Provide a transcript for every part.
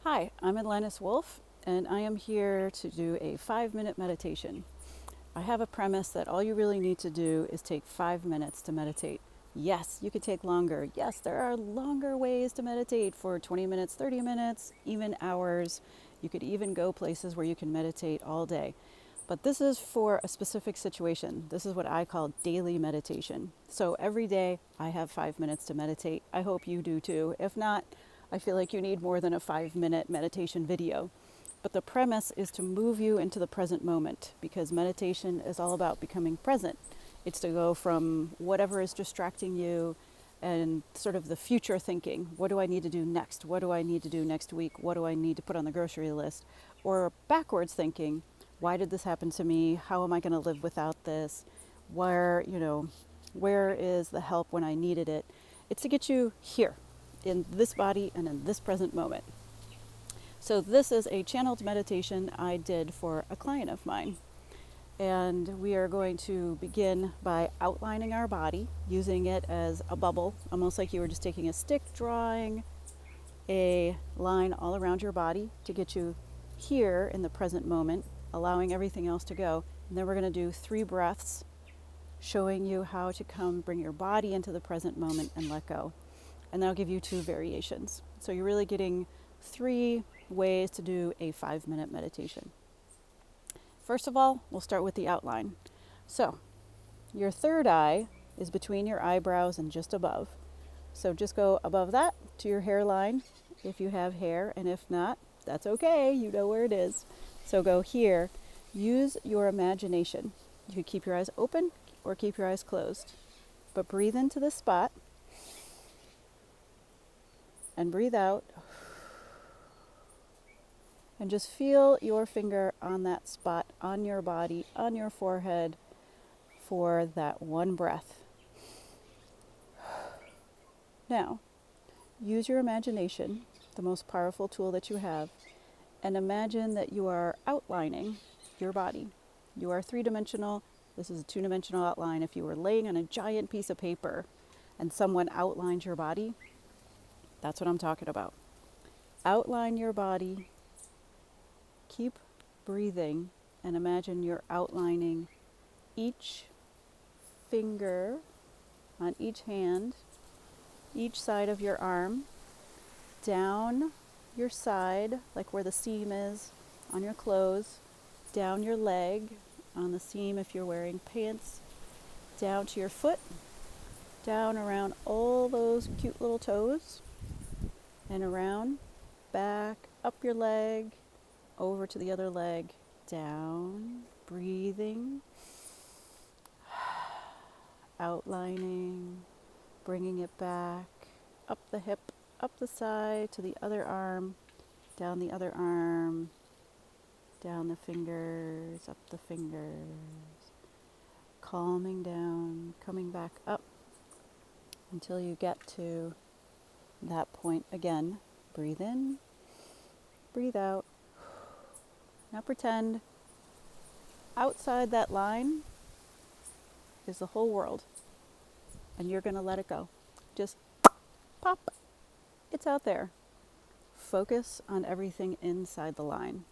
Hi, I'm Atlantis Wolf, and I am here to do a 5-minute meditation. I have a premise that all you really need to do is take 5 minutes to meditate. Yes, you could take longer. Yes, there are longer ways to meditate for 20 minutes, 30 minutes, even hours. You could even go places where you can meditate all day. But this is for a specific situation. This is what I call daily meditation. So every day I have 5 minutes to meditate. I hope you do too. If not, I feel like you need more than a 5-minute meditation video. But the premise is to move you into the present moment because meditation is all about becoming present. It's to go from whatever is distracting you and sort of the future thinking. What do I need to do next? What do I need to do next week? What do I need to put on the grocery list? Or backwards thinking. Why did this happen to me? How am I going to live without this? Where is the help when I needed it? It's to get you here in this body and in this present moment. So this is a channeled meditation I did for a client of mine. And we are going to begin by outlining our body, using it as a bubble, almost like you were just taking a stick, drawing a line all around your body to get you here in the present moment, allowing everything else to go. And then we're going to do 3 breaths, showing you how to bring your body into the present moment and let go. And that'll give you 2 variations. So you're really getting 3 ways to do a 5-minute meditation. First of all, we'll start with the outline. So your third eye is between your eyebrows and just above. So just go above that to your hairline if you have hair, and if not, that's okay, you know where it is. So go here. Use your imagination. You could keep your eyes open or keep your eyes closed. But breathe into this spot and breathe out. And just feel your finger on that spot, on your body, on your forehead for that one breath. Now, use your imagination, the most powerful tool that you have, and imagine that you are outlining your body. You are 3-dimensional. This is a 2-dimensional outline. If you were laying on a giant piece of paper and someone outlined your body, that's what I'm talking about. Outline your body. Keep breathing and imagine you're outlining each finger on each hand, each side of your arm, down your side, like where the seam is on your clothes, down your leg, on the seam if you're wearing pants, down to your foot, down around all those cute little toes, and around, back, up your leg, over to the other leg, down, breathing, outlining, bringing it back, up the hip, up the side, to the other arm, down the other arm, down the fingers, up the fingers, calming down, coming back up until you get to that point again. Breathe in, breathe out. Now pretend outside that line is the whole world, and you're going to let it go. Just pop. It's out there. Focus on everything inside the line.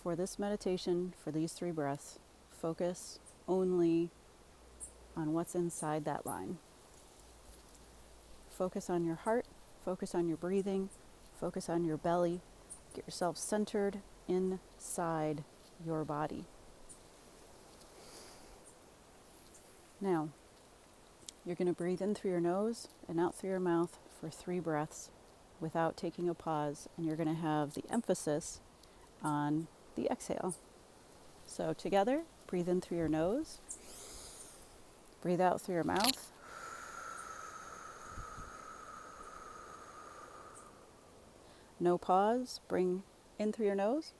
For this meditation, for these 3 breaths, focus only on what's inside that line. Focus on your heart, focus on your breathing, focus on your belly. Get yourself centered inside your body. Now, you're going to breathe in through your nose and out through your mouth for 3 breaths without taking a pause, and you're going to have the emphasis on the exhale. So together, breathe in through your nose, breathe out through your mouth. No pause, bring in through your nose,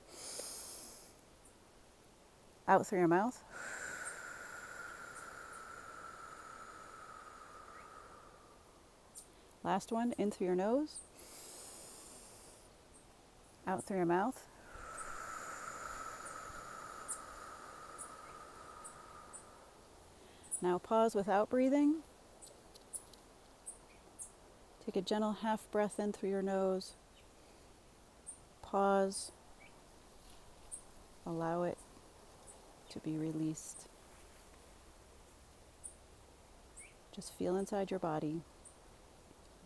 out through your mouth. Last one, in through your nose, out through your mouth. Now pause without breathing. Take a gentle half breath in through your nose, pause, allow it to be released. Just feel inside your body.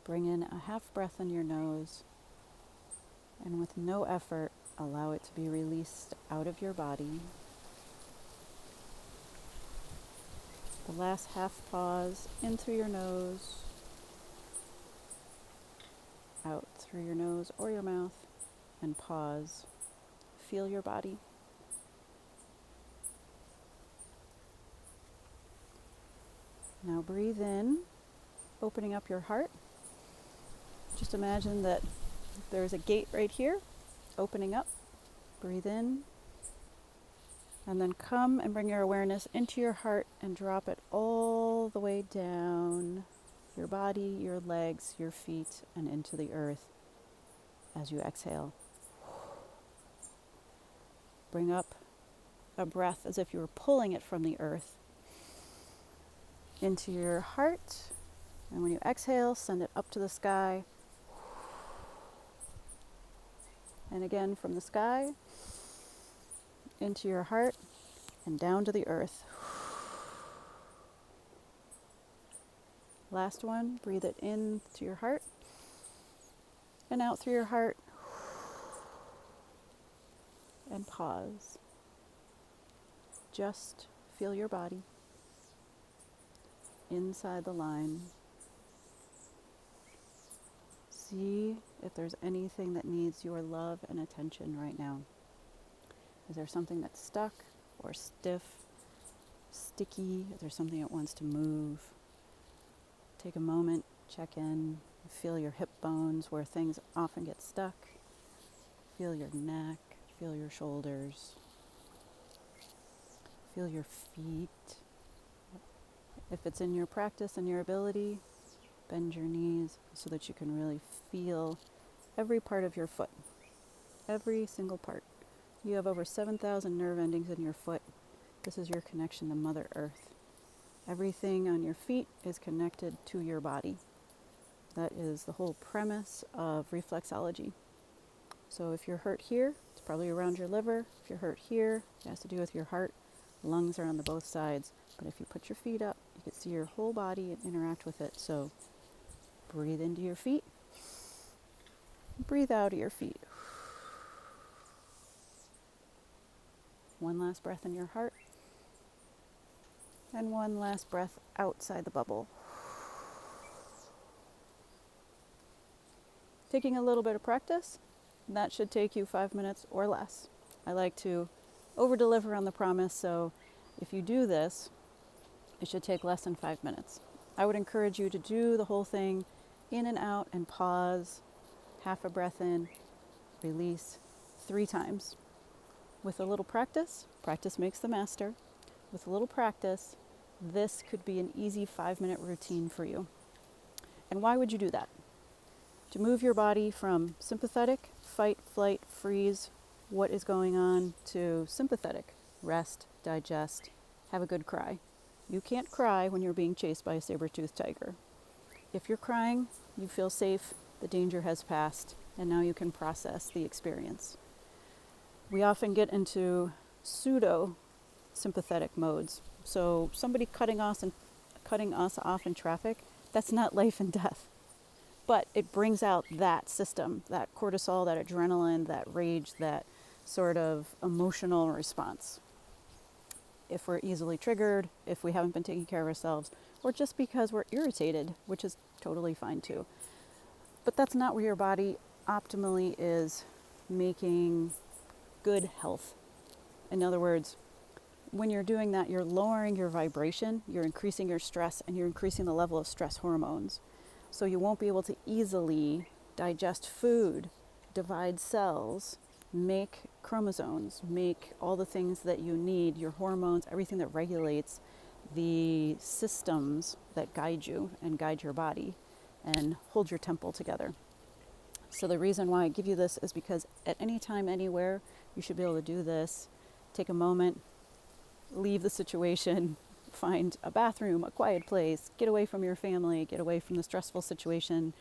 Bring in a half breath in your nose, and with no effort, allow it to be released out of your body. The last half pause, in through your nose, out through your nose or your mouth, and pause. Feel your body. Now breathe in, opening up your heart. Just imagine that there's a gate right here, opening up. Breathe in. And then come and bring your awareness into your heart and drop it all the way down your body, your legs, your feet, and into the earth as you exhale. Bring up a breath as if you were pulling it from the earth into your heart. And when you exhale, send it up to the sky. And again from the sky into your heart and down to the earth. Last one, breathe it in to your heart and out through your heart. And pause. Just feel your body inside the line. See if there's anything that needs your love and attention right now. Is there something that's stuck or stiff, sticky? Is there something that wants to move? Take a moment, check in, feel your hip bones where things often get stuck. Feel your neck, feel your shoulders. Feel your feet. If it's in your practice and your ability, bend your knees so that you can really feel every part of your foot. Every single part. You have over 7,000 nerve endings in your foot. This is your connection to Mother Earth. Everything on your feet is connected to your body. That is the whole premise of reflexology. So if you're hurt here, it's probably around your liver. If you're hurt here, it has to do with your heart. Lungs are on the both sides. But if you put your feet up, you can see your whole body and interact with it. So breathe into your feet. Breathe out of your feet. One last breath in your heart. And one last breath outside the bubble. Taking a little bit of practice, that should take you 5 minutes or less. I like to over-deliver on the promise, so if you do this, it should take less than 5 minutes. I would encourage you to do the whole thing in and out and pause, half a breath in, release 3 times. With a little practice, practice makes the master. With a little practice, this could be an easy 5-minute routine for you. And why would you do that? To move your body from sympathetic, fight, flight, freeze, what is going on, to sympathetic, rest, digest, have a good cry. You can't cry when you're being chased by a saber-toothed tiger. If you're crying, you feel safe, the danger has passed, and now you can process the experience. We often get into pseudo-sympathetic modes. So somebody cutting us off in traffic, that's not life and death. But it brings out that system, that cortisol, that adrenaline, that rage, that sort of emotional response. If we're easily triggered, if we haven't been taking care of ourselves, or just because we're irritated, which is totally fine too. But that's not where your body optimally is making good health. In other words, when you're doing that, you're lowering your vibration, you're increasing your stress, and you're increasing the level of stress hormones. So you won't be able to easily digest food, divide cells, make chromosomes, make all the things that you need, your hormones, everything that regulates the systems that guide you and guide your body and hold your temple together. So the reason why I give you this is because at any time, anywhere, you should be able to do this. Take a moment, leave the situation, find a bathroom, a quiet place, get away from your family, get away from the stressful situation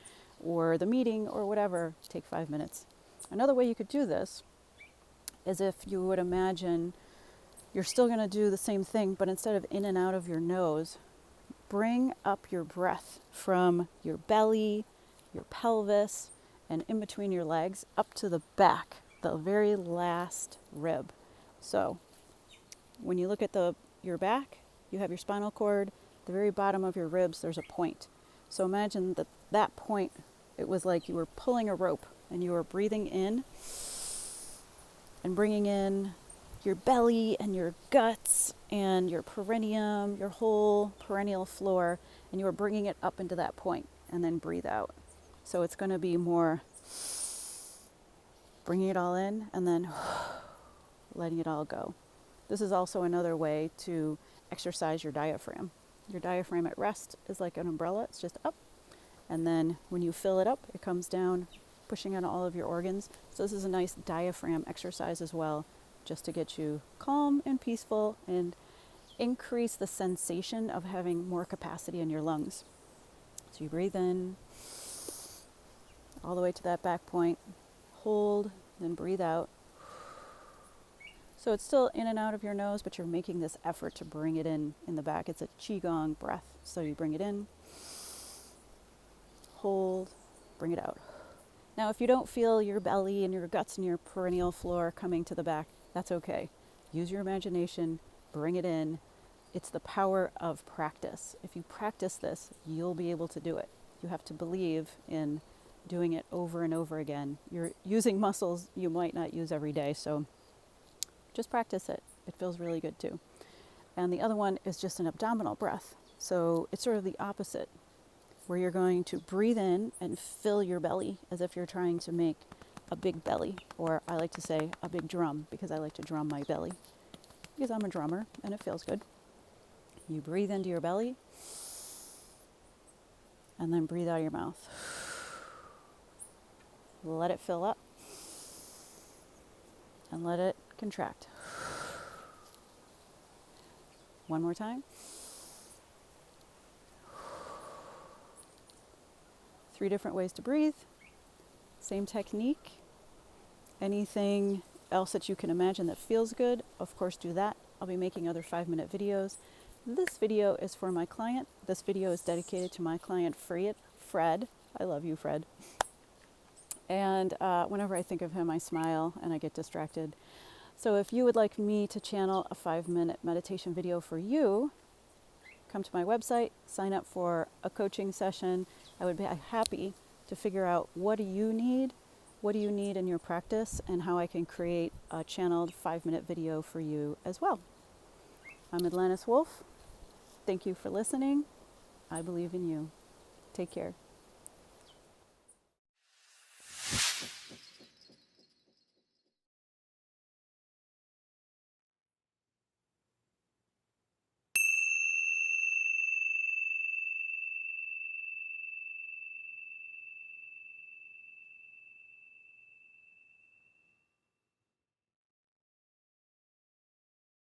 or the meeting or whatever. Take 5 minutes. Another way you could do this is if you would imagine you're still going to do the same thing, but instead of in and out of your nose, bring up your breath from your belly, your pelvis, and in between your legs up to the back, the very last rib. So when you look at your back, you have your spinal cord, the very bottom of your ribs, there's a point. So imagine that point, it was like you were pulling a rope and you were breathing in and bringing in your belly and your guts and your perineum, your whole perennial floor, and you were bringing it up into that point and then breathe out. So it's going to be more bringing it all in and then letting it all go. This is also another way to exercise your diaphragm. Your diaphragm at rest is like an umbrella. It's just up. And then when you fill it up, it comes down, pushing on all of your organs. So this is a nice diaphragm exercise as well, just to get you calm and peaceful and increase the sensation of having more capacity in your lungs. So you breathe in all the way to that back point, hold, then breathe out. So it's still in and out of your nose, but you're making this effort to bring it in the back. It's a qigong breath. So you bring it in, hold, bring it out. Now, if you don't feel your belly and your guts and your perennial floor coming to the back, that's okay. Use your imagination, bring it in. It's the power of practice. If you practice this, you'll be able to do it. You have to believe in doing it over and over again. You're using muscles you might not use every day, so just practice it. It feels really good too. And the other one is just an abdominal breath. So it's sort of the opposite, where you're going to breathe in and fill your belly as if you're trying to make a big belly, or I like to say a big drum, because I like to drum my belly, because I'm a drummer and it feels good. You breathe into your belly and then breathe out of your mouth. Let it fill up and let it contract. One more time. 3 different ways to breathe. Same technique. Anything else that you can imagine that feels good, of course, do that. I'll be making other 5-minute videos. This video is for my client. This video is dedicated to my client, Fred. I love you, Fred. And whenever I think of him, I smile and I get distracted. So if you would like me to channel a 5-minute meditation video for you, come to my website, sign up for a coaching session. I would be happy to figure out what do you need in your practice, and how I can create a channeled 5-minute video for you as well. I'm Atlantis Wolf. Thank you for listening. I believe in you. Take care.